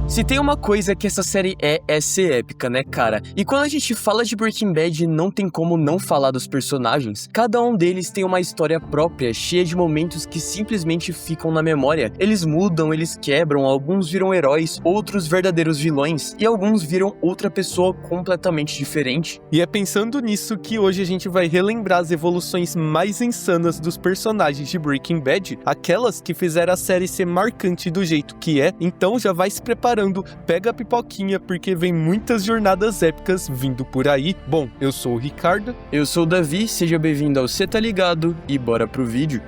Se tem uma coisa que essa série é ser épica, né, cara? E quando a gente fala de Breaking Bad, não tem como não falar dos personagens. Cada um deles tem uma história própria, cheia de momentos que simplesmente ficam na memória. Eles mudam, eles quebram, alguns viram heróis, outros verdadeiros vilões, e alguns viram outra pessoa completamente diferente. E é pensando nisso que hoje a gente vai relembrar as evoluções mais insanas dos personagens de Breaking Bad, aquelas que fizeram a série ser marcante do jeito que é. Então já vai se preparando, pega a pipoquinha, porque vem muitas jornadas épicas vindo por aí. Bom, eu sou o Ricardo. Eu sou o Davi, seja bem-vindo ao Cê Tá Ligado e bora pro vídeo.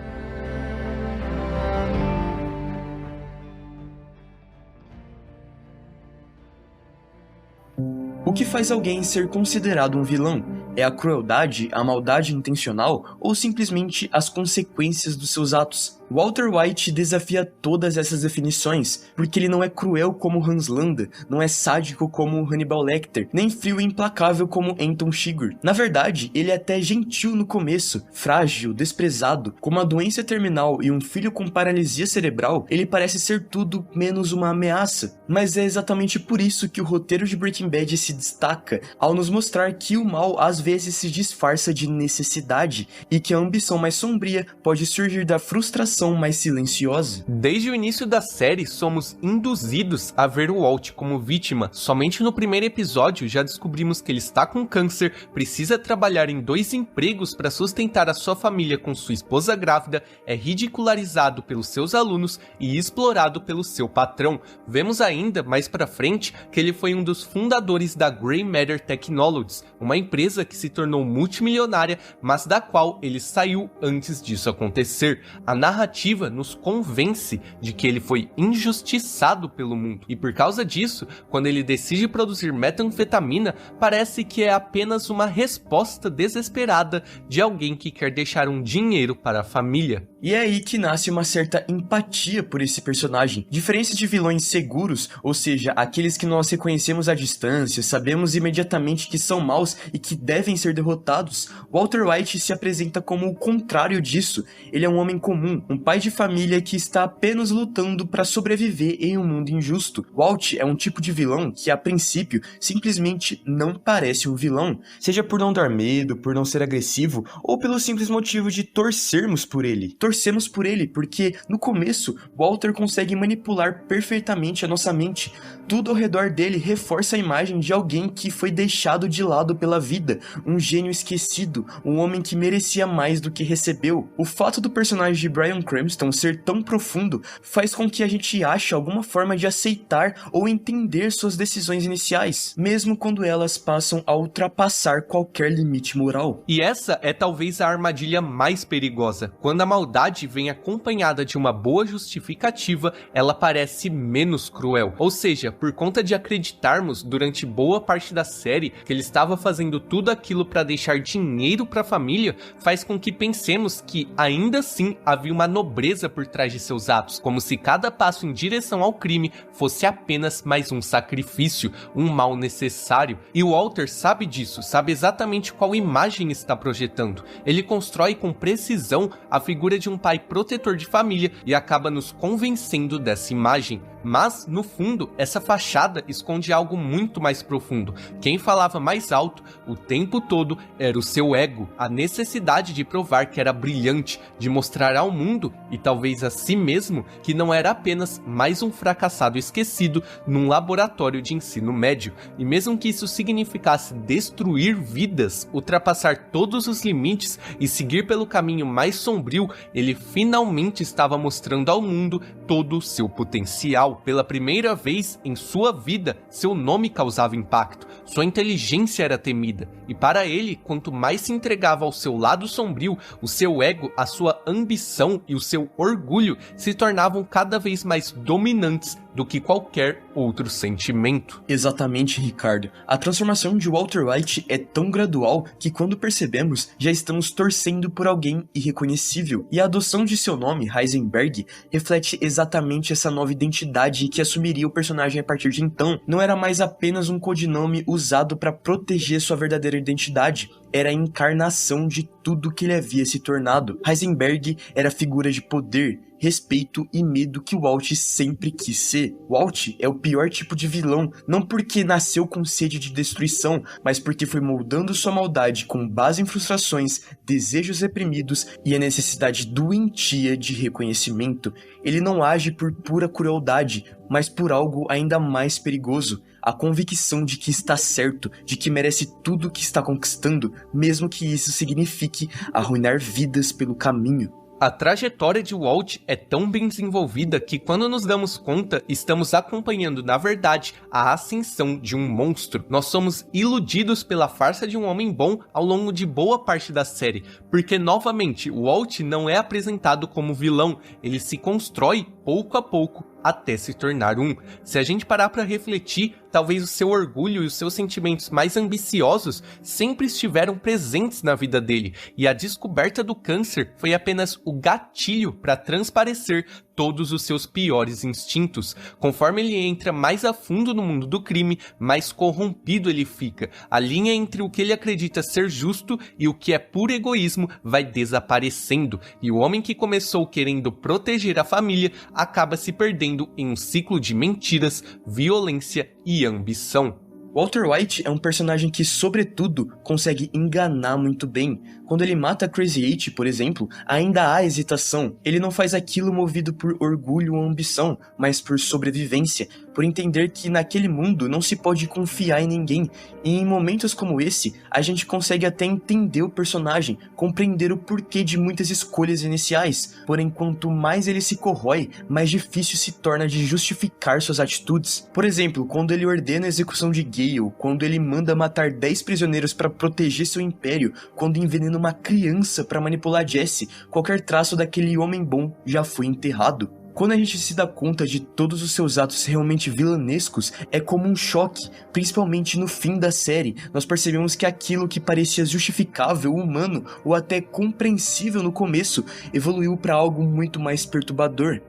O que faz alguém ser considerado um vilão? É a crueldade, a maldade intencional ou simplesmente as consequências dos seus atos? Walter White desafia todas essas definições, porque ele não é cruel como Hans Landa, não é sádico como Hannibal Lecter, nem frio e implacável como Anton Chigurh. Na verdade, ele é até gentil no começo, frágil, desprezado, com uma doença terminal e um filho com paralisia cerebral, ele parece ser tudo menos uma ameaça. Mas é exatamente por isso que o roteiro de Breaking Bad se destaca, ao nos mostrar que o mal às vezes se disfarça de necessidade, e que a ambição mais sombria pode surgir da frustração mais silenciosa. Desde o início da série, somos induzidos a ver o Walt como vítima. Somente no primeiro episódio já descobrimos que ele está com câncer, precisa trabalhar em 2 empregos para sustentar a sua família com sua esposa grávida, é ridicularizado pelos seus alunos e explorado pelo seu patrão. Vemos ainda, mais pra frente, que ele foi um dos fundadores da Grey Matter Technologies, uma empresa que se tornou multimilionária, mas da qual ele saiu antes disso acontecer. A narrativa nos convence de que ele foi injustiçado pelo mundo, e por causa disso, quando ele decide produzir metanfetamina, parece que é apenas uma resposta desesperada de alguém que quer deixar um dinheiro para a família. E é aí que nasce uma certa empatia por esse personagem. Diferente de vilões seguros, ou seja, aqueles que nós reconhecemos à distância, sabemos imediatamente que são maus e que devem ser derrotados, Walter White se apresenta como o contrário disso. Ele é um homem comum, um pai de família que está apenas lutando para sobreviver em um mundo injusto. Walt é um tipo de vilão que, a princípio, simplesmente não parece um vilão, seja por não dar medo, por não ser agressivo, ou pelo simples motivo de torcermos por ele. Torcemos por ele porque, no começo, Walter consegue manipular perfeitamente a nossa mente. Tudo ao redor dele reforça a imagem de alguém que foi deixado de lado pela vida, um gênio esquecido, um homem que merecia mais do que recebeu. O fato do personagem de Bryan Cranston ser tão profundo faz com que a gente ache alguma forma de aceitar ou entender suas decisões iniciais, mesmo quando elas passam a ultrapassar qualquer limite moral. E essa é talvez a armadilha mais perigosa. Quando a maldade vem acompanhada de uma boa justificativa, ela parece menos cruel. Ou seja, por conta de acreditarmos durante boa parte da série que ele estava fazendo tudo aquilo para deixar dinheiro para a família, faz com que pensemos que ainda assim havia uma nobreza por trás de seus atos, como se cada passo em direção ao crime fosse apenas mais um sacrifício, um mal necessário. E o Walter sabe disso, sabe exatamente qual imagem está projetando. Ele constrói com precisão a figura de um pai protetor de família e acaba nos convencendo dessa imagem. Mas, no fundo, essa fachada esconde algo muito mais profundo. Quem falava mais alto o tempo todo era o seu ego, a necessidade de provar que era brilhante, de mostrar ao mundo, e talvez a si mesmo, que não era apenas mais um fracassado esquecido num laboratório de ensino médio. E mesmo que isso significasse destruir vidas, ultrapassar todos os limites e seguir pelo caminho mais sombrio, ele finalmente estava mostrando ao mundo todo o seu potencial. Pela primeira vez em sua vida, seu nome causava impacto, sua inteligência era temida, e para ele, quanto mais se entregava ao seu lado sombrio, o seu ego, a sua ambição e o seu orgulho se tornavam cada vez mais dominantes do que qualquer outro sentimento. Exatamente, Ricardo. A transformação de Walter White é tão gradual que quando percebemos, já estamos torcendo por alguém irreconhecível. E a adoção de seu nome, Heisenberg, reflete exatamente essa nova identidade que assumiria o personagem a partir de então. Não era mais apenas um codinome usado para proteger sua verdadeira identidade, era a encarnação de tudo que ele havia se tornado. Heisenberg era figura de poder, respeito e medo que o Walt sempre quis ser. Walt é o pior tipo de vilão, não porque nasceu com sede de destruição, mas porque foi moldando sua maldade com base em frustrações, desejos reprimidos e a necessidade doentia de reconhecimento. Ele não age por pura crueldade, mas por algo ainda mais perigoso, a convicção de que está certo, de que merece tudo o que está conquistando, mesmo que isso signifique arruinar vidas pelo caminho. A trajetória de Walt é tão bem desenvolvida que quando nos damos conta, estamos acompanhando, na verdade, a ascensão de um monstro. Nós somos iludidos pela farsa de um homem bom ao longo de boa parte da série, porque, novamente, Walt não é apresentado como vilão, ele se constrói pouco a pouco até se tornar um. Se a gente parar para refletir, talvez o seu orgulho e os seus sentimentos mais ambiciosos sempre estiveram presentes na vida dele, e a descoberta do câncer foi apenas o gatilho para transparecer todos os seus piores instintos. Conforme ele entra mais a fundo no mundo do crime, mais corrompido ele fica. A linha entre o que ele acredita ser justo e o que é puro egoísmo vai desaparecendo, e o homem que começou querendo proteger a família acaba se perdendo em um ciclo de mentiras, violência e ambição. Walter White é um personagem que, sobretudo, consegue enganar muito bem. Quando ele mata Crazy Eight, por exemplo, ainda há hesitação. Ele não faz aquilo movido por orgulho ou ambição, mas por sobrevivência, por entender que naquele mundo não se pode confiar em ninguém. E em momentos como esse, a gente consegue até entender o personagem, compreender o porquê de muitas escolhas iniciais. Porém, quanto mais ele se corrói, mais difícil se torna de justificar suas atitudes. Por exemplo, quando ele ordena a execução de Gale, quando ele manda matar 10 prisioneiros para proteger seu império, quando envenena uma criança para manipular Jesse, qualquer traço daquele homem bom já foi enterrado. Quando a gente se dá conta de todos os seus atos realmente vilanescos, é como um choque, principalmente no fim da série. Nós percebemos que aquilo que parecia justificável, humano ou até compreensível no começo, evoluiu para algo muito mais perturbador.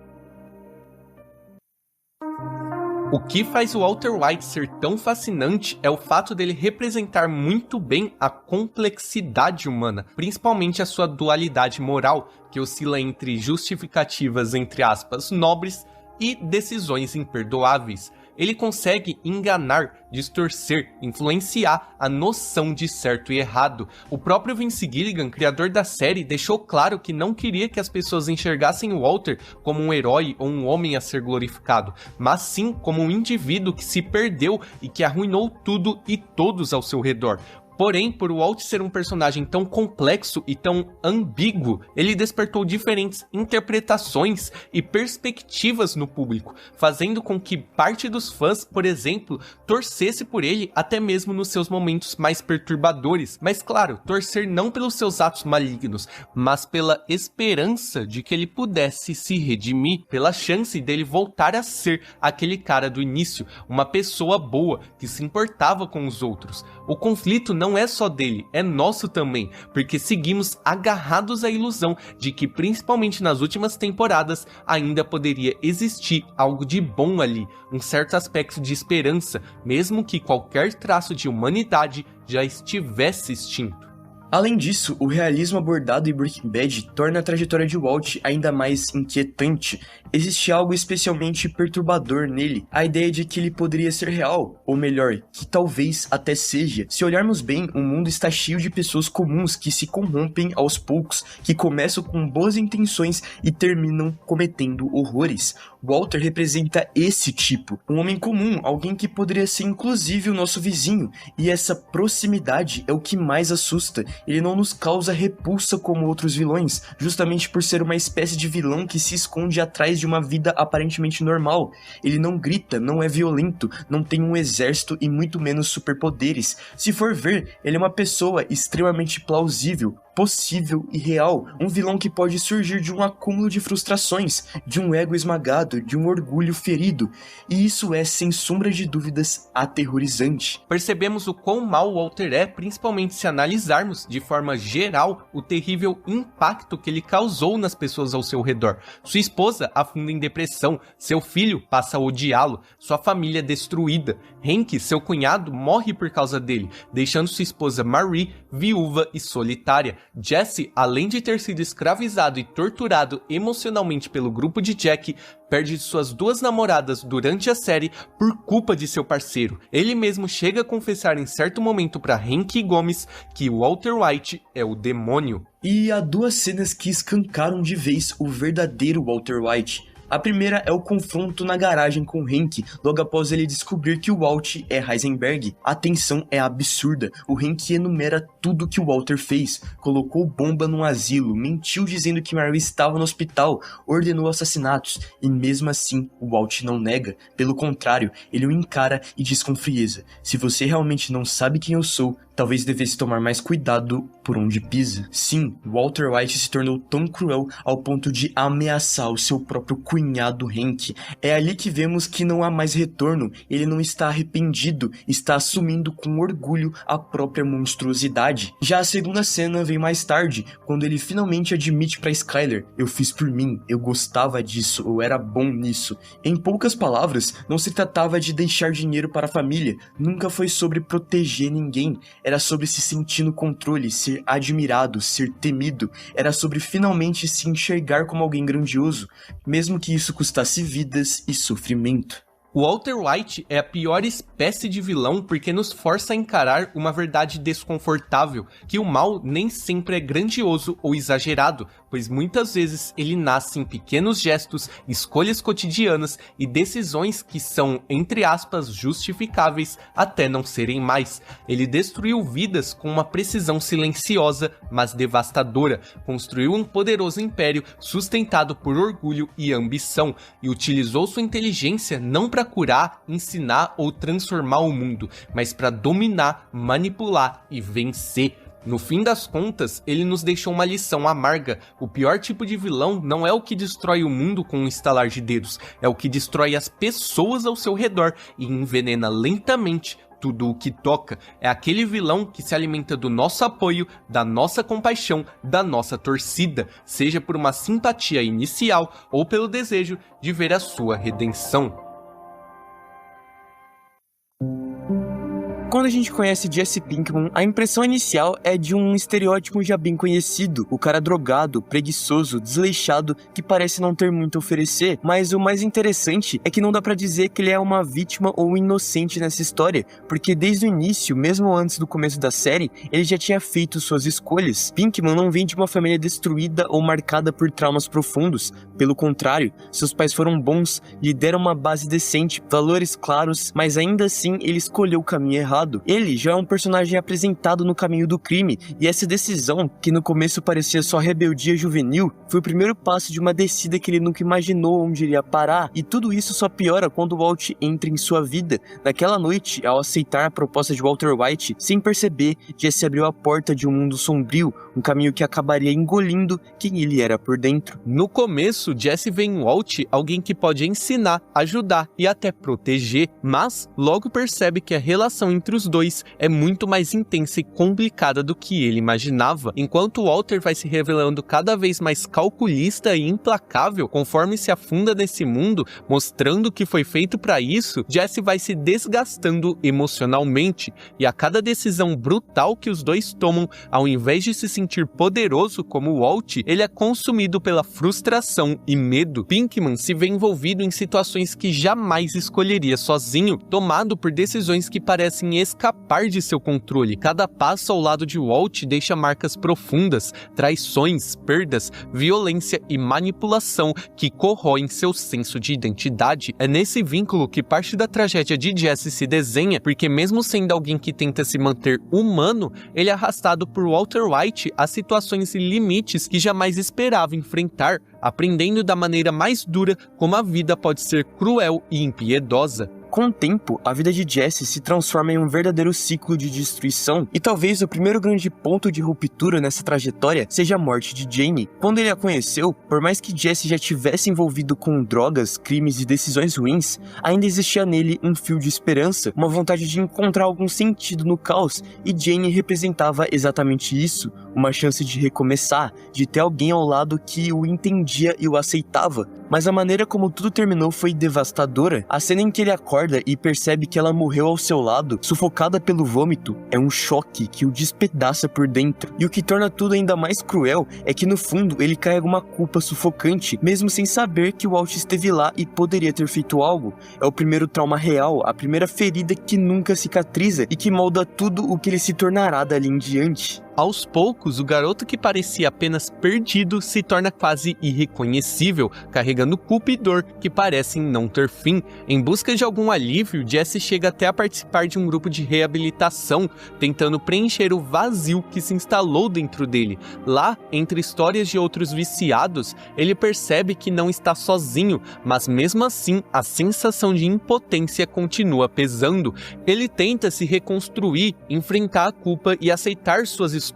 O que faz o Walter White ser tão fascinante é o fato dele representar muito bem a complexidade humana, principalmente a sua dualidade moral, que oscila entre justificativas, entre aspas, nobres e decisões imperdoáveis. Ele consegue enganar, distorcer, influenciar a noção de certo e errado. O próprio Vince Gilligan, criador da série, deixou claro que não queria que as pessoas enxergassem o Walter como um herói ou um homem a ser glorificado, mas sim como um indivíduo que se perdeu e que arruinou tudo e todos ao seu redor. Porém, por Walt ser um personagem tão complexo e tão ambíguo, ele despertou diferentes interpretações e perspectivas no público, fazendo com que parte dos fãs, por exemplo, torcesse por ele até mesmo nos seus momentos mais perturbadores. Mas claro, torcer não pelos seus atos malignos, mas pela esperança de que ele pudesse se redimir, pela chance dele voltar a ser aquele cara do início, uma pessoa boa que se importava com os outros. O conflito não é só dele, é nosso também, porque seguimos agarrados à ilusão de que, principalmente nas últimas temporadas, ainda poderia existir algo de bom ali, um certo aspecto de esperança, mesmo que qualquer traço de humanidade já estivesse extinto. Além disso, o realismo abordado em Breaking Bad torna a trajetória de Walt ainda mais inquietante. Existe algo especialmente perturbador nele, a ideia de que ele poderia ser real, ou melhor, que talvez até seja. Se olharmos bem, o mundo está cheio de pessoas comuns que se corrompem aos poucos, que começam com boas intenções e terminam cometendo horrores. Walter representa esse tipo, um homem comum, alguém que poderia ser inclusive o nosso vizinho, e essa proximidade é o que mais assusta. Ele não nos causa repulsa como outros vilões, justamente por ser uma espécie de vilão que se esconde atrás de uma vida aparentemente normal. Ele não grita, não é violento, não tem um exército e muito menos superpoderes. Se for ver, ele é uma pessoa extremamente plausível, possível e real, um vilão que pode surgir de um acúmulo de frustrações, de um ego esmagado, de um orgulho ferido, e isso é, sem sombra de dúvidas, aterrorizante. Percebemos o quão mal o Walter é, principalmente se analisarmos, de forma geral, o terrível impacto que ele causou nas pessoas ao seu redor. Sua esposa afunda em depressão, seu filho passa a odiá-lo, sua família destruída. Hank, seu cunhado, morre por causa dele, deixando sua esposa Marie viúva e solitária. Jesse, além de ter sido escravizado e torturado emocionalmente pelo grupo de Jack, perde suas 2 namoradas durante a série por culpa de seu parceiro. Ele mesmo chega a confessar em certo momento para Hank Gomes que Walter White é o demônio. E há 2 cenas que escancaram de vez o verdadeiro Walter White. A primeira é o confronto na garagem com Hank, logo após ele descobrir que o Walt é Heisenberg. A tensão é absurda, o Hank enumera tudo que o Walter fez, colocou bomba no asilo, mentiu dizendo que Mary estava no hospital, ordenou assassinatos, e mesmo assim o Walt não nega, pelo contrário, ele o encara e diz com frieza: se você realmente não sabe quem eu sou, talvez devesse tomar mais cuidado por onde pisa. Sim, Walter White se tornou tão cruel ao ponto de ameaçar o seu próprio cunhado Hank. É ali que vemos que não há mais retorno, ele não está arrependido, está assumindo com orgulho a própria monstruosidade. Já a segunda cena vem mais tarde, quando ele finalmente admite para Skyler: eu fiz por mim, eu gostava disso, eu era bom nisso. Em poucas palavras, não se tratava de deixar dinheiro para a família, nunca foi sobre proteger ninguém, era sobre se sentir no controle, ser admirado, ser temido. Era sobre finalmente se enxergar como alguém grandioso, mesmo que isso custasse vidas e sofrimento. Walter White é a pior espécie de vilão porque nos força a encarar uma verdade desconfortável, que o mal nem sempre é grandioso ou exagerado, pois muitas vezes ele nasce em pequenos gestos, escolhas cotidianas e decisões que são, entre aspas, justificáveis até não serem mais. Ele destruiu vidas com uma precisão silenciosa, mas devastadora, construiu um poderoso império sustentado por orgulho e ambição, e utilizou sua inteligência não para curar, ensinar ou transformar o mundo, mas para dominar, manipular e vencer. No fim das contas, ele nos deixou uma lição amarga. O pior tipo de vilão não é o que destrói o mundo com um estalar de dedos, é o que destrói as pessoas ao seu redor e envenena lentamente tudo o que toca. É aquele vilão que se alimenta do nosso apoio, da nossa compaixão, da nossa torcida, seja por uma simpatia inicial ou pelo desejo de ver a sua redenção. Quando a gente conhece Jesse Pinkman, a impressão inicial é de um estereótipo já bem conhecido, o cara drogado, preguiçoso, desleixado, que parece não ter muito a oferecer, mas o mais interessante é que não dá pra dizer que ele é uma vítima ou um inocente nessa história, porque desde o início, mesmo antes do começo da série, ele já tinha feito suas escolhas. Pinkman não vem de uma família destruída ou marcada por traumas profundos, pelo contrário, seus pais foram bons, lhe deram uma base decente, valores claros, mas ainda assim ele escolheu o caminho errado. Ele já é um personagem apresentado no caminho do crime, e essa decisão, que no começo parecia só rebeldia juvenil, foi o primeiro passo de uma descida que ele nunca imaginou onde iria parar, e tudo isso só piora quando Walt entra em sua vida. Naquela noite, ao aceitar a proposta de Walter White, sem perceber, Jesse abriu a porta de um mundo sombrio, um caminho que acabaria engolindo quem ele era por dentro. No começo, Jesse vê em Walt alguém que pode ensinar, ajudar e até proteger, mas logo percebe que a relação entre os dois é muito mais intensa e complicada do que ele imaginava. Enquanto Walter vai se revelando cada vez mais calculista e implacável conforme se afunda nesse mundo, mostrando que foi feito para isso, Jesse vai se desgastando emocionalmente, e a cada decisão brutal que os dois tomam, ao invés de se sentir poderoso como Walt, ele é consumido pela frustração e medo. Pinkman se vê envolvido em situações que jamais escolheria sozinho, tomado por decisões que parecem escapar de seu controle. Cada passo ao lado de Walt deixa marcas profundas, traições, perdas, violência e manipulação que corroem seu senso de identidade. É nesse vínculo que parte da tragédia de Jesse se desenha, porque mesmo sendo alguém que tenta se manter humano, ele é arrastado por Walter White a situações e limites que jamais esperava enfrentar, aprendendo da maneira mais dura como a vida pode ser cruel e impiedosa. Com o tempo, a vida de Jesse se transforma em um verdadeiro ciclo de destruição, e talvez o primeiro grande ponto de ruptura nessa trajetória seja a morte de Jane. Quando ele a conheceu, por mais que Jesse já tivesse envolvido com drogas, crimes e decisões ruins, ainda existia nele um fio de esperança, uma vontade de encontrar algum sentido no caos, e Jane representava exatamente isso. uma chance de recomeçar, de ter alguém ao lado que o entendia e o aceitava. Mas a maneira como tudo terminou foi devastadora. A cena em que ele acorda e percebe que ela morreu ao seu lado, sufocada pelo vômito, é um choque que o despedaça por dentro. E o que torna tudo ainda mais cruel é que no fundo ele carrega uma culpa sufocante, mesmo sem saber que o Walt esteve lá e poderia ter feito algo. É o primeiro trauma real, a primeira ferida que nunca cicatriza e que molda tudo o que ele se tornará dali em diante. Aos poucos, o garoto que parecia apenas perdido se torna quase irreconhecível, carregando culpa e dor que parecem não ter fim. Em busca de algum alívio, Jesse chega até a participar de um grupo de reabilitação, tentando preencher o vazio que se instalou dentro dele. Lá, entre histórias de outros viciados, ele percebe que não está sozinho, mas mesmo assim, a sensação de impotência continua pesando. Ele tenta se reconstruir, enfrentar a culpa e aceitar suas escolhas.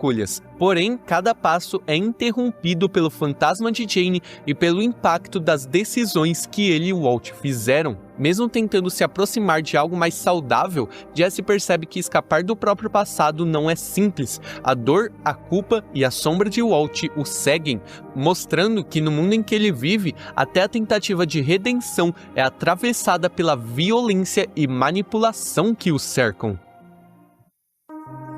Porém, cada passo é interrompido pelo fantasma de Jane e pelo impacto das decisões que ele e o Walt fizeram. Mesmo tentando se aproximar de algo mais saudável, Jesse percebe que escapar do próprio passado não é simples. A dor, a culpa e a sombra de Walt o seguem, mostrando que no mundo em que ele vive, até a tentativa de redenção é atravessada pela violência e manipulação que o cercam.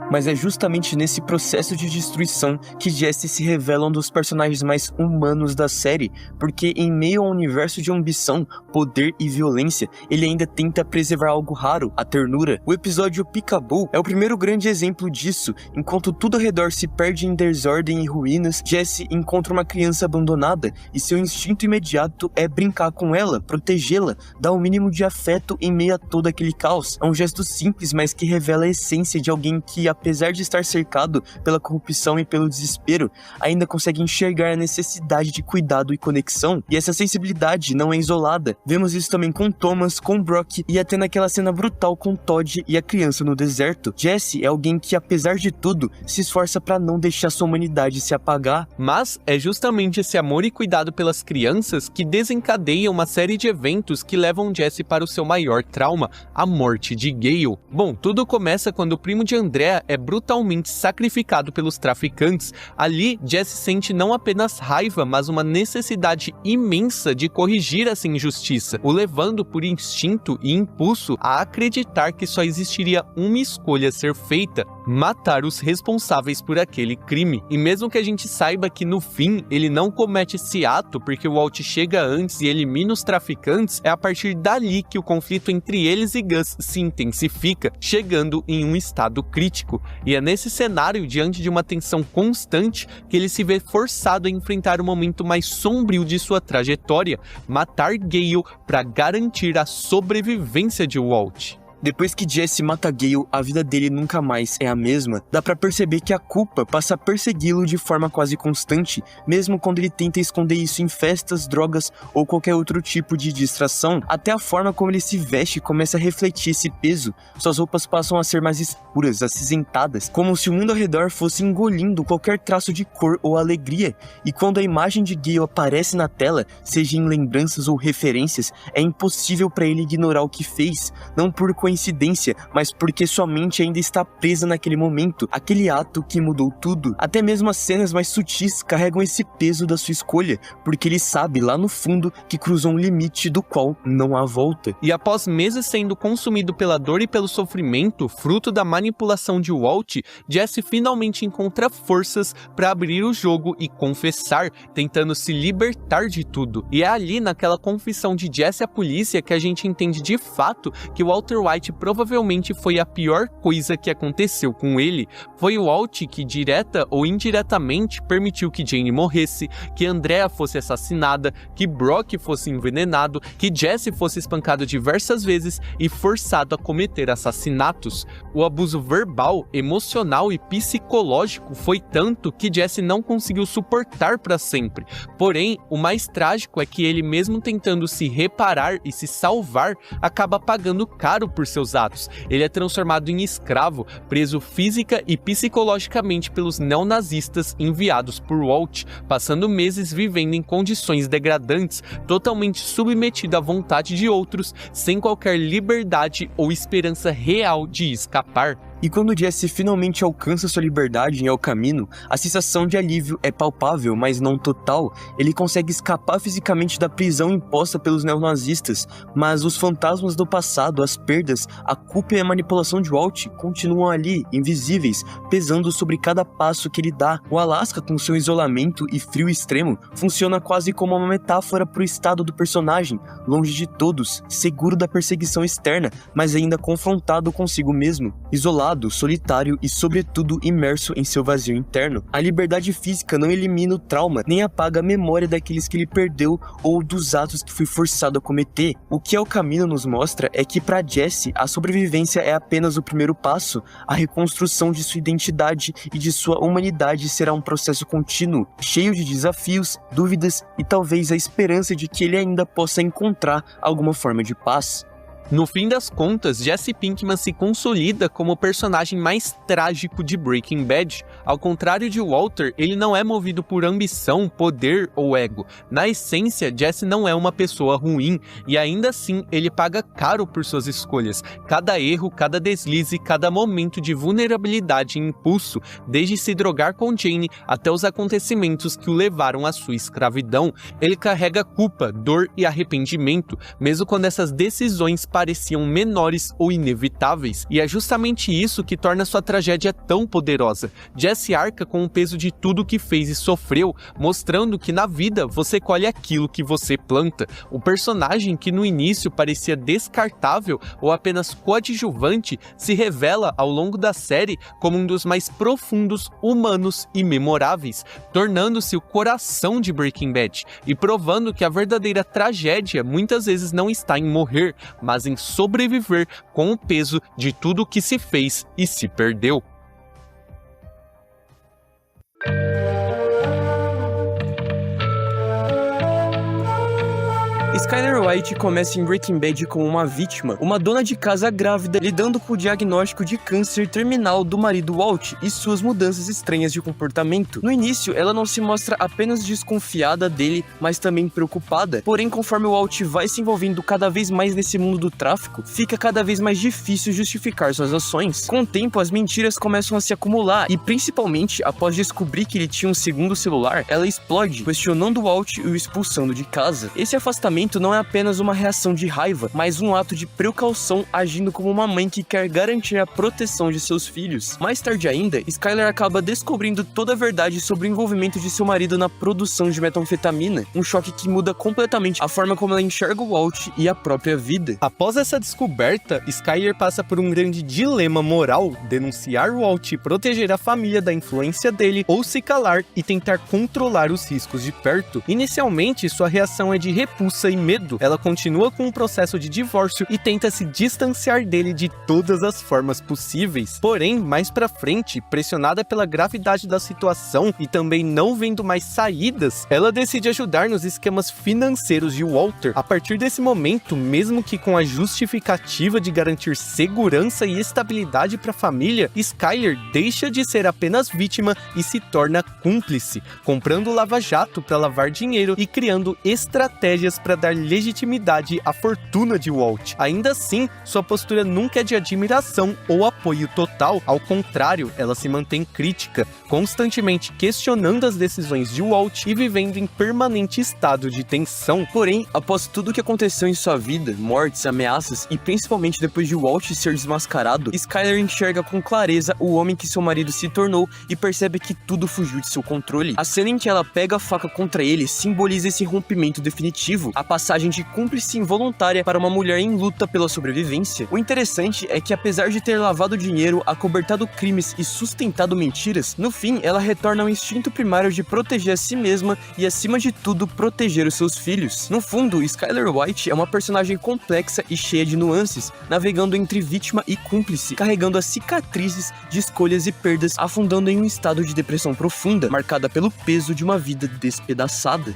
Mas é justamente nesse processo de destruição que Jesse se revela um dos personagens mais humanos da série, porque em meio ao universo de ambição, poder e violência, ele ainda tenta preservar algo raro, a ternura. O episódio Peekaboo é o primeiro grande exemplo disso. Enquanto tudo ao redor se perde em desordem e ruínas, Jesse encontra uma criança abandonada e seu instinto imediato é brincar com ela, protegê-la, dar o mínimo de afeto em meio a todo aquele caos. É um gesto simples, mas que revela a essência de alguém que, apesar de estar cercado pela corrupção e pelo desespero, ainda consegue enxergar a necessidade de cuidado e conexão. E essa sensibilidade não é isolada. Vemos isso também com Thomas, com Brock e até naquela cena brutal com Todd e a criança no deserto. Jesse é alguém que, apesar de tudo, se esforça para não deixar sua humanidade se apagar. Mas é justamente esse amor e cuidado pelas crianças que desencadeia uma série de eventos que levam Jesse para o seu maior trauma, a morte de Gale. Bom, tudo começa quando o primo de Andrea é brutalmente sacrificado pelos traficantes. Ali, Jesse sente não apenas raiva, mas uma necessidade imensa de corrigir essa injustiça, o levando por instinto e impulso a acreditar que só existiria uma escolha a ser feita: matar os responsáveis por aquele crime. E mesmo que a gente saiba que no fim ele não comete esse ato porque o Walt chega antes e elimina os traficantes, é a partir dali que o conflito entre eles e Gus se intensifica, chegando em um estado crítico. E é nesse cenário, diante de uma tensão constante, que ele se vê forçado a enfrentar o momento mais sombrio de sua trajetória: matar Gale para garantir a sobrevivência de Walt. Depois que Jesse mata Gale, a vida dele nunca mais é a mesma. Dá pra perceber que a culpa passa a persegui-lo de forma quase constante, mesmo quando ele tenta esconder isso em festas, drogas ou qualquer outro tipo de distração. Até a forma como ele se veste começa a refletir esse peso. Suas roupas passam a ser mais escuras, acinzentadas, como se o mundo ao redor fosse engolindo qualquer traço de cor ou alegria. E quando a imagem de Gale aparece na tela, seja em lembranças ou referências, é impossível pra ele ignorar o que fez, não por coincidência, mas porque sua mente ainda está presa naquele momento, aquele ato que mudou tudo. Até mesmo as cenas mais sutis carregam esse peso da sua escolha, porque ele sabe lá no fundo que cruzou um limite do qual não há volta. E após meses sendo consumido pela dor e pelo sofrimento, fruto da manipulação de Walt, Jesse finalmente encontra forças para abrir o jogo e confessar, tentando se libertar de tudo. E é ali, naquela confissão de Jesse à polícia, que a gente entende de fato que Walter White provavelmente foi a pior coisa que aconteceu com ele. Foi o Walt que, direta ou indiretamente, permitiu que Jane morresse, que Andrea fosse assassinada, que Brock fosse envenenado, que Jesse fosse espancado diversas vezes e forçado a cometer assassinatos. O abuso verbal, emocional e psicológico foi tanto que Jesse não conseguiu suportar para sempre. Porém, o mais trágico é que ele, mesmo tentando se reparar e se salvar, acaba pagando caro por seus atos. Ele é transformado em escravo, preso física e psicologicamente pelos neonazistas enviados por Walt, passando meses vivendo em condições degradantes, totalmente submetido à vontade de outros, sem qualquer liberdade ou esperança real de escapar. E quando Jesse finalmente alcança sua liberdade em El Camino, a sensação de alívio é palpável, mas não total. Ele consegue escapar fisicamente da prisão imposta pelos neonazistas, mas os fantasmas do passado, as perdas, a culpa e a manipulação de Walt continuam ali, invisíveis, pesando sobre cada passo que ele dá. O Alaska, com seu isolamento e frio extremo, funciona quase como uma metáfora para o estado do personagem, longe de todos, seguro da perseguição externa, mas ainda confrontado consigo mesmo, isolado, solitário e, sobretudo, imerso em seu vazio interno. A liberdade física não elimina o trauma, nem apaga a memória daqueles que ele perdeu ou dos atos que foi forçado a cometer. O que El Camino nos mostra é que para Jesse, a sobrevivência é apenas o primeiro passo. A reconstrução de sua identidade e de sua humanidade será um processo contínuo, cheio de desafios, dúvidas e talvez a esperança de que ele ainda possa encontrar alguma forma de paz. No fim das contas, Jesse Pinkman se consolida como o personagem mais trágico de Breaking Bad. Ao contrário de Walter, ele não é movido por ambição, poder ou ego. Na essência, Jesse não é uma pessoa ruim, e ainda assim ele paga caro por suas escolhas. Cada erro, cada deslize, cada momento de vulnerabilidade e impulso, desde se drogar com Jane até os acontecimentos que o levaram à sua escravidão. Ele carrega culpa, dor e arrependimento, mesmo quando essas decisões pareciam menores ou inevitáveis, e é justamente isso que torna sua tragédia tão poderosa. Jesse arca com o peso de tudo que fez e sofreu, mostrando que na vida você colhe aquilo que você planta. O personagem que no início parecia descartável ou apenas coadjuvante se revela ao longo da série como um dos mais profundos, humanos e memoráveis, tornando-se o coração de Breaking Bad e provando que a verdadeira tragédia muitas vezes não está em morrer, mas em sobreviver com o peso de tudo que se fez e se perdeu. Skyler White começa em Breaking Bad como uma vítima, uma dona de casa grávida lidando com o diagnóstico de câncer terminal do marido Walt e suas mudanças estranhas de comportamento. No início, ela não se mostra apenas desconfiada dele, mas também preocupada. Porém, conforme o Walt vai se envolvendo cada vez mais nesse mundo do tráfico, fica cada vez mais difícil justificar suas ações. Com o tempo, as mentiras começam a se acumular e, principalmente, após descobrir que ele tinha um segundo celular, ela explode, questionando o Walt e o expulsando de casa. Esse afastamento não é apenas uma reação de raiva, mas um ato de precaução agindo como uma mãe que quer garantir a proteção de seus filhos. Mais tarde ainda, Skyler acaba descobrindo toda a verdade sobre o envolvimento de seu marido na produção de metanfetamina, um choque que muda completamente a forma como ela enxerga o Walt e a própria vida. Após essa descoberta, Skyler passa por um grande dilema moral: denunciar o Walt e proteger a família da influência dele, ou se calar e tentar controlar os riscos de perto. Inicialmente, sua reação é de repulsa e medo. Ela continua com um processo de divórcio e tenta se distanciar dele de todas as formas possíveis. Porém, mais pra frente, pressionada pela gravidade da situação e também não vendo mais saídas, ela decide ajudar nos esquemas financeiros de Walter. A partir desse momento, mesmo que com a justificativa de garantir segurança e estabilidade para a família, Skyler deixa de ser apenas vítima e se torna cúmplice, comprando lava-jato para lavar dinheiro e criando estratégias para dar legitimidade à fortuna de Walt. Ainda assim, sua postura nunca é de admiração ou apoio total. Ao contrário, ela se mantém crítica, constantemente questionando as decisões de Walt e vivendo em permanente estado de tensão. Porém, após tudo o que aconteceu em sua vida, mortes, ameaças e principalmente depois de Walt ser desmascarado, Skyler enxerga com clareza o homem que seu marido se tornou e percebe que tudo fugiu de seu controle. A cena em que ela pega a faca contra ele simboliza esse rompimento definitivo, a passagem de cúmplice involuntária para uma mulher em luta pela sobrevivência. O interessante é que, apesar de ter lavado dinheiro, acobertado crimes e sustentado mentiras, no fim ela retorna ao instinto primário de proteger a si mesma e, acima de tudo, proteger os seus filhos. No fundo, Skyler White é uma personagem complexa e cheia de nuances, navegando entre vítima e cúmplice, carregando as cicatrizes de escolhas e perdas, afundando em um estado de depressão profunda, marcada pelo peso de uma vida despedaçada.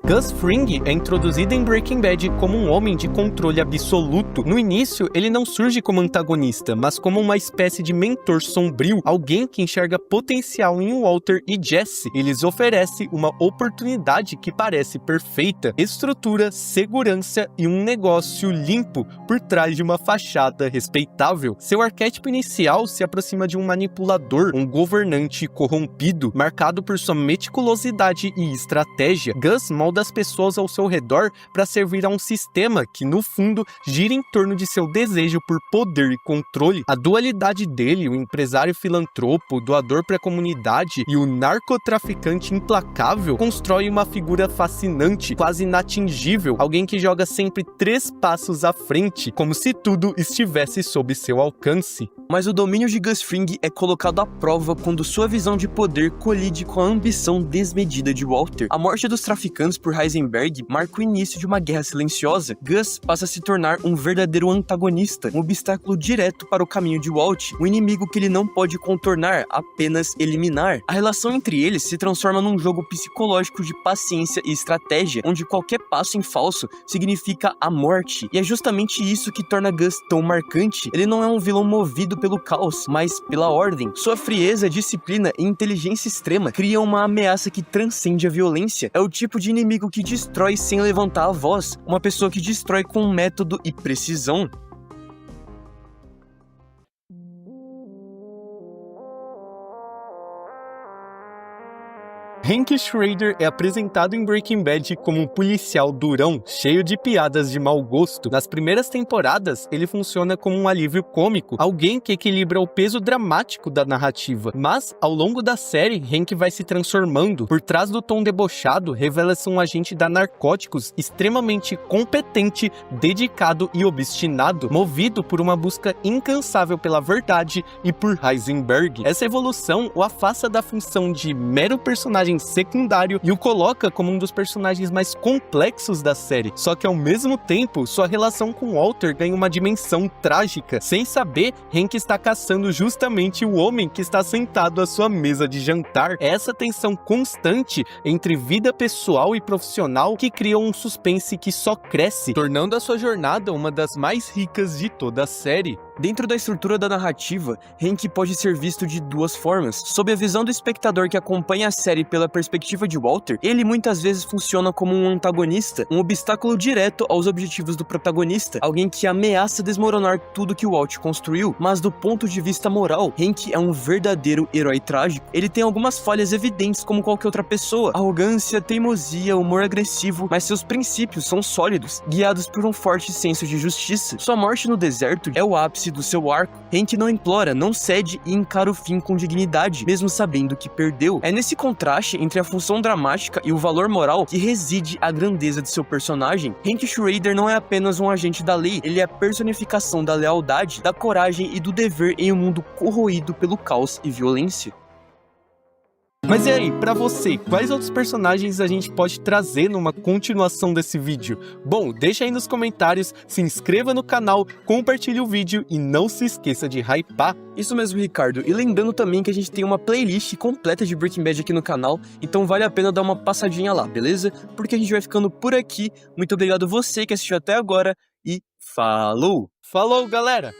Gus Fring é introduzido em Breaking Bad como um homem de controle absoluto. No início, ele não surge como antagonista, mas como uma espécie de mentor sombrio, alguém que enxerga potencial em Walter e Jesse. Ele lhes oferece uma oportunidade que parece perfeita, estrutura, segurança e um negócio limpo por trás de uma fachada respeitável. Seu arquétipo inicial se aproxima de um manipulador, um governante corrompido, marcado por sua meticulosidade e estratégia. Gus molda as pessoas ao seu redor para servir a um sistema que, no fundo, gira em torno de seu desejo por poder e controle. A dualidade dele, o empresário filantropo, o doador para a comunidade e o narcotraficante implacável, constrói uma figura fascinante, quase inatingível, alguém que joga sempre 3 passos à frente, como se tudo estivesse sob seu alcance. Mas o domínio de Gus Fring é colocado à prova quando sua visão de poder colide com a ambição desmedida de Walter. A morte dos traficantes por Heisenberg marca o início de uma guerra silenciosa. Gus passa a se tornar um verdadeiro antagonista, um obstáculo direto para o caminho de Walt, um inimigo que ele não pode contornar, apenas eliminar. A relação entre eles se transforma num jogo psicológico de paciência e estratégia, onde qualquer passo em falso significa a morte. E é justamente isso que torna Gus tão marcante. Ele não é um vilão movido pelo caos, mas pela ordem. Sua frieza, disciplina e inteligência extrema criam uma ameaça que transcende a violência. É o tipo de inimigo que destrói sem levantar a voz, uma pessoa que destrói com método e precisão. Hank Schrader é apresentado em Breaking Bad como um policial durão, cheio de piadas de mau gosto. Nas primeiras temporadas, ele funciona como um alívio cômico, alguém que equilibra o peso dramático da narrativa. Mas, ao longo da série, Hank vai se transformando. Por trás do tom debochado, revela-se um agente da narcóticos extremamente competente, dedicado e obstinado, movido por uma busca incansável pela verdade e por Heisenberg. Essa evolução o afasta da função de mero personagem secundário e o coloca como um dos personagens mais complexos da série. Só que ao mesmo tempo, sua relação com Walter ganha uma dimensão trágica. Sem saber, Hank está caçando justamente o homem que está sentado à sua mesa de jantar. É essa tensão constante entre vida pessoal e profissional que cria um suspense que só cresce, tornando a sua jornada uma das mais ricas de toda a série. Dentro da estrutura da narrativa, Hank pode ser visto de 2 formas. Sob a visão do espectador que acompanha a série pela perspectiva de Walter, ele muitas vezes funciona como um antagonista, um obstáculo direto aos objetivos do protagonista, alguém que ameaça desmoronar tudo que Walt construiu. Mas do ponto de vista moral, Hank é um verdadeiro herói trágico. Ele tem algumas falhas evidentes como qualquer outra pessoa: arrogância, teimosia, humor agressivo, mas seus princípios são sólidos, guiados por um forte senso de justiça. Sua morte no deserto é o ápice do seu arco. Hank não implora, não cede e encara o fim com dignidade, mesmo sabendo que perdeu. É nesse contraste entre a função dramática e o valor moral que reside a grandeza de seu personagem. Hank Schrader não é apenas um agente da lei, ele é a personificação da lealdade, da coragem e do dever em um mundo corroído pelo caos e violência. Mas e aí, pra você, quais outros personagens a gente pode trazer numa continuação desse vídeo? Bom, deixa aí nos comentários, se inscreva no canal, compartilhe o vídeo e não se esqueça de hypar. Isso mesmo, Ricardo. E lembrando também que a gente tem uma playlist completa de Breaking Bad aqui no canal, então vale a pena dar uma passadinha lá, beleza? Porque a gente vai ficando por aqui. Muito obrigado você que assistiu até agora e falou! Falou, galera!